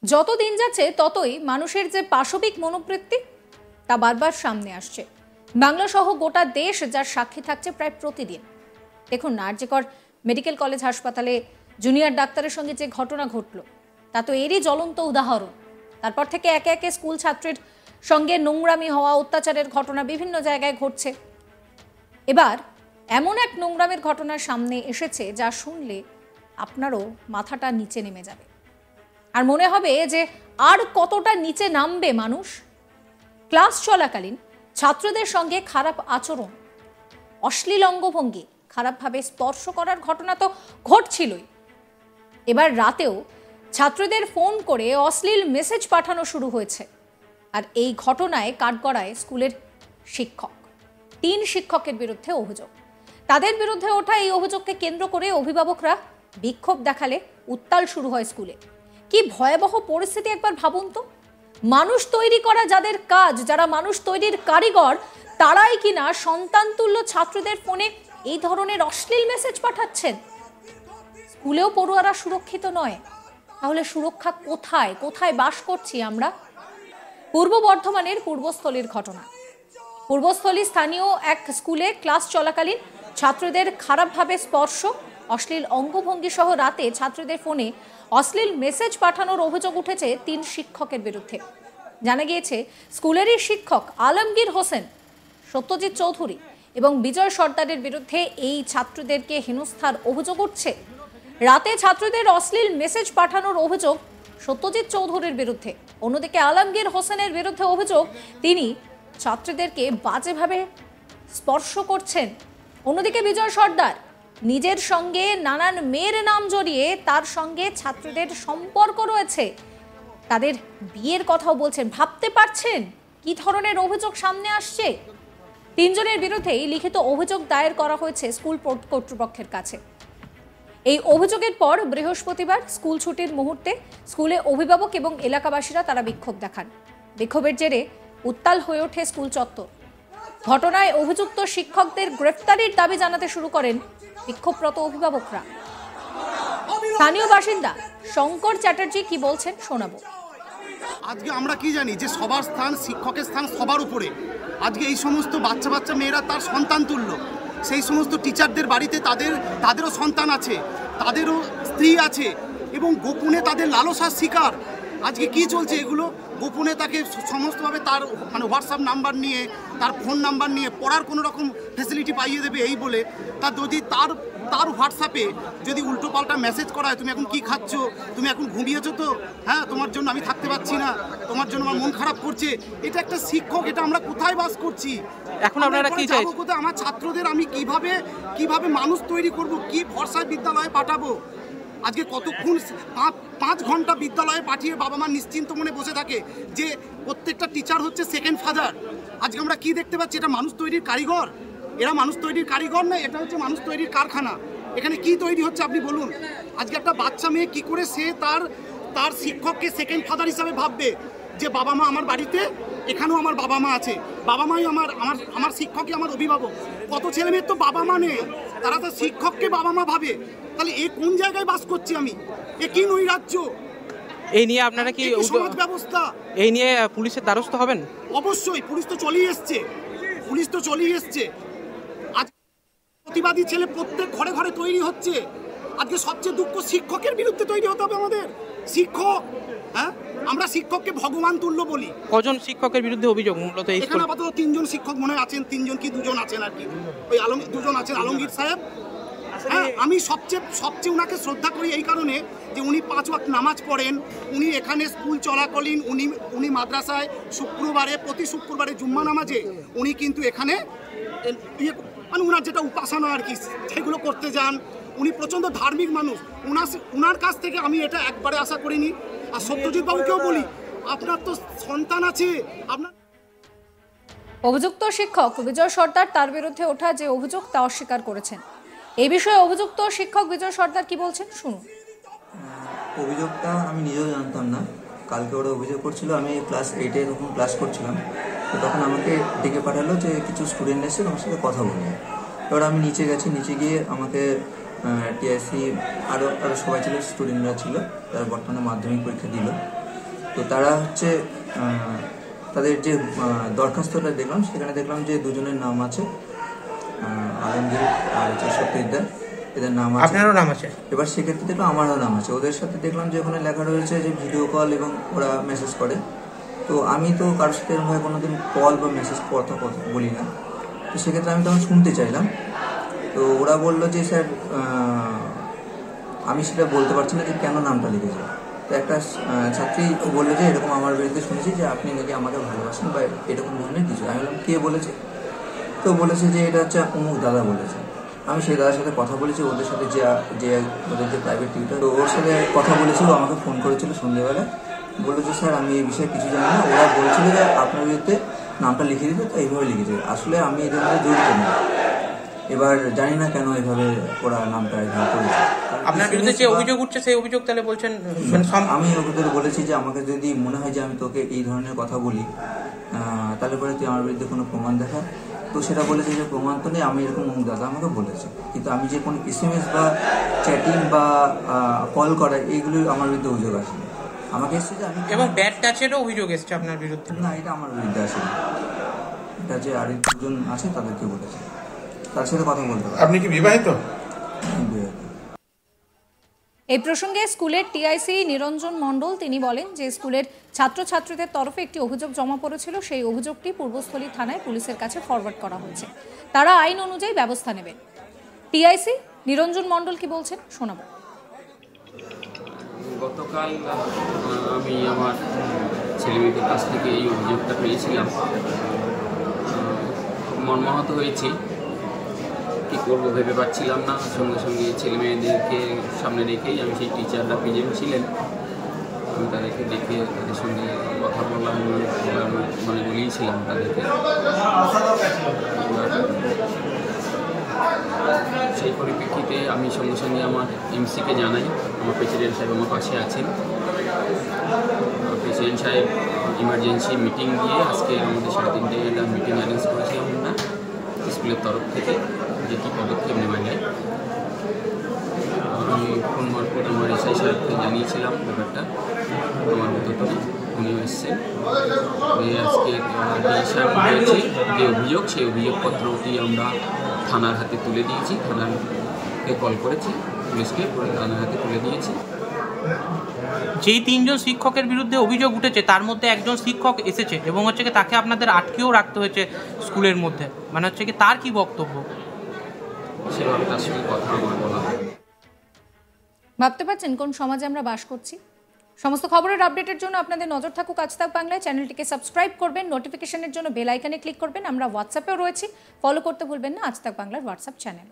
যত দিন যাচ্ছে ততই মানুষের যে পাশবিক মনোবৃত্তি তা বারবার সামনে আসছে। বাংলা সহ গোটা দেশ যার সাক্ষী থাকছে প্রায় প্রতিদিন। দেখুন না, আরজিকর মেডিকেল কলেজ হাসপাতালে জুনিয়র ডাক্তারের সঙ্গে যে ঘটনা ঘটল তা তো এরই জ্বলন্ত উদাহরণ। তারপর থেকে একে একে স্কুল ছাত্রীর সঙ্গে নোংরামি হওয়া, অত্যাচারের ঘটনা বিভিন্ন জায়গায় ঘটছে। এবার এমন এক নোংরামের ঘটনা সামনে এসেছে যা শুনলে আপনারও মাথাটা নিচে নেমে যাবে, আর মনে হবে যে আর কতটা নিচে নামবে মানুষ। ক্লাস চলাকালীন ছাত্রদের সঙ্গে খারাপ আচরণ, অশ্লীল অঙ্গভঙ্গি, খারাপভাবে স্পর্শ করার ঘটনা তো ঘটছিলই। এবার রাতেও ছাত্রদের ফোন করে অশ্লীল মেসেজ পাঠানো শুরু হয়েছে। আর এই ঘটনায় কাঠগড়ায় স্কুলের শিক্ষক, 3 শিক্ষকের বিরুদ্ধে অভিযোগ। তাদের বিরুদ্ধে ওঠা এই অভিযোগকে কেন্দ্র করে অভিভাবকরা বিক্ষোভ দেখালে উত্তাল শুরু হয় স্কুলে। কি ভয়াবহ পরিস্থিতি একবার ভাবুন তো। মানুষ তৈরি করা যাদের কাজ, যারা মানুষ তৈরির কারিগর, তারাই কিনা সন্তানতুল্য ছাত্রদের ফোনে এই ধরনের অশ্লীল মেসেজ পাঠাচ্ছেন। স্কুলেও পড়ুয়ারা সুরক্ষিত নয়, তাহলে সুরক্ষা কোথায়? কোথায় বাস করছি আমরা? পূর্ব বর্ধমানের পূর্বস্থলীর ঘটনা। পূর্বস্থলী স্থানীয় এক স্কুলে ক্লাস চলাকালীন ছাত্রদের খারাপভাবে স্পর্শ, অশ্লীল অঙ্গভঙ্গি সহ রাতে ছাত্রদের ফোনে অশ্লীল মেসেজ পাঠানোর অভিযোগ উঠেছে 3 শিক্ষকের বিরুদ্ধে। জানা গিয়েছে স্কুলেরই শিক্ষক আলমগীর হোসেন, সত্যজিৎ চৌধুরী এবং বিজয় সর্দারের বিরুদ্ধে এই ছাত্রদেরকে হেনস্থার অভিযোগ উঠছে। রাতে ছাত্রদের অশ্লীল মেসেজ পাঠানোর অভিযোগ সত্যজিৎ চৌধুরীর বিরুদ্ধে। অন্যদিকে আলমগীর হোসেনের বিরুদ্ধে অভিযোগ তিনি ছাত্রদেরকে বাজেভাবে স্পর্শ করছেন। অন্যদিকে বিজয় সর্দার নিজের সঙ্গে নানান মেয়ের নাম জড়িয়ে তার সঙ্গে ছাত্রদের সম্পর্ক রয়েছে, তাদের বিয়ের কথাও বলছেন। ভাবতে পারছেন কি ধরনের অভিযোগ সামনে আসছে? 3 জনের বিরুদ্ধেই লিখিত অভিযোগ দায়ের করা হয়েছে স্কুল কর্তৃপক্ষের কাছে। এই অভিযোগের পর বৃহস্পতিবার স্কুল ছুটির মুহূর্তে স্কুলে অভিভাবক এবং এলাকাবাসীরা তারা বিক্ষোভ দেখান। বিক্ষোভের জেরে উত্তাল হয়ে ওঠে স্কুল চত্বর। ঘটনায় অভিযুক্ত শিক্ষকদের গ্রেফতারির দাবি জানাতে শুরু করেন বিক্ষোভরত অভিভাবকরা। স্থানীয় বাসিন্দা শঙ্কর চ্যাটার্জি কি বলছেন শোনাবো। আজকে আমরা কি জানি যে সবার স্থান, শিক্ষকের স্থান সবার উপরে। আজকে এই সমস্ত বাচ্চা মেয়েরা তার সন্তান তুল্য। সেই সমস্ত টিচারদের বাড়িতে তাদেরও সন্তান আছে, তাদেরও স্ত্রী আছে, এবং গোপনে তাদের লালসার শিকার। আজকে কি চলছে এগুলো? গোপনে তাকে সমস্তভাবে তার হোয়াটসঅ্যাপ নাম্বার নিয়ে, তার ফোন নাম্বার নিয়ে পড়ার কোনো রকম ফ্যাসিলিটি পাইয়ে দেবে এই বলে যদি তার হোয়াটসঅ্যাপে যদি উল্টো পাল্টা মেসেজ করা হয়, তুমি এখন কি খাচ্ছ, তুমি এখন ঘুমিয়েছো তো, হ্যাঁ তোমার জন্য আমি থাকতে পারছি না, তোমার জন্য আমার মন খারাপ করছে। এটা একটা শিক্ষক, এটা আমরা কোথায় বাস করছি? এখন আপনারা কি চাইছেন? কোথায় আমার ছাত্রদের আমি কিভাবে মানুষ তৈরি করব, কি ভরসায় বিদ্যালয়ে পাঠাবো? আজকে কতক্ষণ 5 ঘন্টা বিদ্যালয়ে পাঠিয়ে বাবা মা নিশ্চিন্ত মনে বসে থাকে যে প্রত্যেকটা টিচার হচ্ছে সেকেন্ড ফাদার। আজকে আমরা কি দেখতে পাচ্ছি? এটা মানুষ তৈরির কারিগর। এরা মানুষ তৈরির কারিগর না, এটা হচ্ছে মানুষ তৈরির কারখানা। এখানে কি তৈরি হচ্ছে আপনি বলুন? আজকে একটা বাচ্চা মেয়ে কি করে সে তার শিক্ষককে সেকেন্ড ফাদার হিসাবে ভাববে যে বাবা মা আমার বাড়িতে, এখানেও আমার বাবা মা আছে, বাবা মাই আমার শিক্ষকই আমার অভিভাবক। কত ছেলে মেয়ের তো বাবা মা নেই, তারা তো শিক্ষককে বাবা মা ভাবে। তাহলে এ কোন জায়গায় বাস করছি আমি? এ কি নৈরাজ্য? এই নিয়ে আপনারা কি সমাজ ব্যবস্থা, এই নিয়ে পুলিশের দ্বারস্থ হবেন? অবশ্যই, পুলিশ তো চলেই এসছে। আজ প্রতিবাদী ছেলে প্রত্যেক ঘরে ঘরে তৈরি হচ্ছে। আজকে সবচেয়ে দুঃখ, শিক্ষকের বিরুদ্ধে তৈরি হতে হবে আমাদের। শিক্ষক, হ্যাঁ, আমরা শিক্ষককে ভগবান তুল্য বলি। কজন শিক্ষকের বিরুদ্ধে অভিযোগ মূলত? এখানে আপাতত 3 জন শিক্ষক মনে আছেন, 3 জন কি 2 জন আছেন আর কি। ওই 2 জন আছেন, আলমগীর সাহেব। হ্যাঁ, আমি সবচেয়ে উনাকে শ্রদ্ধা করি এই কারণে যে উনি 5 ওয়াক্ত নামাজ পড়েন। উনি এখানে স্কুল চলাকালীন উনি মাদ্রাসায় প্রতি শুক্রবারে জুম্মা নামাজে উনি কিন্তু এখানে উনার যেটা উপাসনা আর কি সেগুলো করতে যান। উনি প্রচণ্ড ধার্মিক মানুষ। উনার কাছ থেকে আমি এটা একবারে আশা করিনি। আর সত্যজিৎ বাবুকেও বলি, আপনার তো সন্তান আছে, আপনার। অভিযুক্ত শিক্ষক বিজয় সর্দার তার বিরুদ্ধে ওঠা যে অভিযোগ তা অস্বীকার করেছেন। এই বিষয়ে অভিযুক্ত শিক্ষক বিজয় সর্দার কি বলছেন শুনুন। অভিযোগটা আমি নিজেও জানতাম না, কালকে ওরা অভিযোগ করছিল। আমি ক্লাস 8-এ তখন ক্লাস করছিলাম, তো তখন আমাকে ডেকে পাঠালো যে কিছু স্টুডেন্ট এসে আমার সাথে কথা বলবে। এবার আমি নিচে গেছি, নিচে গিয়ে আমাকে টিআইসি আরও সবাই ছিল, স্টুডেন্টরা ছিল, তারা বর্তমানে মাধ্যমিক পরীক্ষা দিল। তো তারা হচ্ছে তাদের যে দরখাস্তটা দেখলাম, সেখানে দেখলাম যে দুজনের নাম আছে, আলমগীর আর হচ্ছে সত্যিদার, এদের নাম আছে। আপনারও নাম আছে? এবার সেক্ষেত্রে দেখলাম আমারও নাম আছে। ওদের সাথে দেখলাম যে ওখানে লেখা রয়েছে যে ভিডিও কল এবং ওরা মেসেজ করে। তো আমি তো কারোর সাথে এরকমভাবে কোনোদিন কল বা মেসেজ কথা বলি না। তো সেক্ষেত্রে আমি তখন শুনতে চাইলাম। তো ওরা বললো যে স্যার আমি সেটা বলতে পারছি না যে কেন নামটা লিখেছে। তো একটা ছাত্রী বললো যে এরকম আমার বিরুদ্ধে শুনেছি যে আপনি নাকি আমাকে ভালোবাসেন বা এরকম ধরনের কিছু। আমি বললাম কে বলেছে? তো বলেছে যে এটা হচ্ছে অমুক দাদা বলেছে। আমি সেই দাদার সাথে কথা বলেছি, ওদের সাথে যে ওদের যে প্রাইভেট টিউটার, তো ওর সাথে কথা বলেছিল। আমাকে ফোন করেছিল সন্ধ্যেবেলা, বললো যে স্যার আমি এই বিষয়ে কিছু জানি না, ওরা বলছিল যে আপনার বিরুদ্ধে নামটা লিখে দিতে, তো এইভাবে লিখেছে। আসলে আমি এদের মধ্যে জড়িত না। এবার জানি না কেন এইভাবে ওরা নামটা এভাবে করেছে। আপনার বিরুদ্ধে যে অভিযোগ উঠছে সেই অভিযোগ তাহলে বলছেন আমি ওদের বলেছি যে আমাকে যদি মনে হয় যে আমি তোকে এই ধরনের কথা বলি, তাহলে পরে তুই আমার বিরুদ্ধে কোনো প্রমাণ দেখা। তো সেটা বলেছে যে প্রমাণ তো নেই, আমি এরকম অমুক দাদা আমাকে বলেছে, কিন্তু আমি যে কোনো SMS বা চ্যাটিং বা কল করা এইগুলো আমার বিরুদ্ধে অভিযোগ আসেনি। আমাকে এসছে যে আমি এবং ব্যাড টাচেরও অভিযোগ এসছে আপনার বিরুদ্ধে? না, এটা আমার বিরুদ্ধে আসেনি। এটা যে আরেকজন আছে তাদেরকে বলেছে, তার সাথে কথা বলতে হবে। আপনি কি বিবাহিত? আমি বিবাহিত। এই প্রসঙ্গে স্কুলের টিআইসি নিরঞ্জন মণ্ডল তিনি বলেন যে স্কুলের ছাত্রছাত্রীদের তরফে একটি অভিযোগ জমা পড়েছিল, সেই অভিযোগটি পূর্বস্থলী থানায় পুলিশের কাছে ফরওয়ার্ড করা হয়েছে। তারা আইন অনুযায়ী ব্যবস্থা নেবেন। টিআইসি নিরঞ্জন মণ্ডল কি বলছেন শোনাবো। গতকাল আমি আমার ছেলেমেয়েদের কাছ থেকে এই অভিযোগটা পেয়েছিলাম। মর্মাহত হয়েছি, কী করবো ভেবে পাচ্ছিলাম না। সঙ্গে সঙ্গে ছেলেমেয়েদেরকে সামনে রেখেই আমি সেই টিচাররা প্রেজেন্ট ছিলেন, আমি তাদেরকে দেখে তাদের সঙ্গে কথা বললাম, মানে বলিয়েছিলাম তাদেরকে। সেই পরিপ্রেক্ষিতে আমি সঙ্গে সঙ্গে আমার এমসিকে জানাই। আমার প্রেসিডেন্ট সাহেব আমার পাশে আছেন। প্রেসিডেন্ট সাহেব ইমার্জেন্সি মিটিং দিয়ে আজকে আমাদের 3:30 একটা মিটিং অ্যারেঞ্জ করেছিলাম আমরা স্কুলের তরফ থেকে, যে কী পদক্ষেপ নেওয়া যায়। আমি ফোন মারফত আমার এসআই সাহেবকে জানিয়েছিলাম ব্যাপারটা, আমার উদ্যোতনে উনিও এসছেন। আজকে ডিএসআর হয়েছে যে অভিযোগ, সেই অভিযোগপত্রটি আমরা থানার হাতে তুলে দিয়েছি। থানাকে কল করেছি, পুলিশকে থানার হাতে তুলে দিয়েছি। যেই 3 জন শিক্ষকের বিরুদ্ধে অভিযোগ উঠেছে তার মধ্যে একজন শিক্ষক এসেছে এবং হচ্ছে কি তাকে আপনাদের আটকেও রাখতে হয়েছে স্কুলের মধ্যে, মানে হচ্ছে কি তার কি বক্তব্য? সেভাবে তার সঙ্গে কথা আমার বলা হয়। ভাবতে পারছেন কোন সমাজে আমরা বাস করছি? সমস্ত খবরের আপডেটের জন্য আপনাদের নজর থাকুক আজ তাক বাংলায়। চ্যানেলটিকে সাবস্ক্রাইব করবেন, নোটিফিকেশনের জন্য বেল আইকনে ক্লিক করবেন। আমরা হোয়াটসঅ্যাপেও রয়েছি, ফলো করতে ভুলবেন না আজ তাক বাংলার হোয়াটসঅ্যাপ চ্যানেল।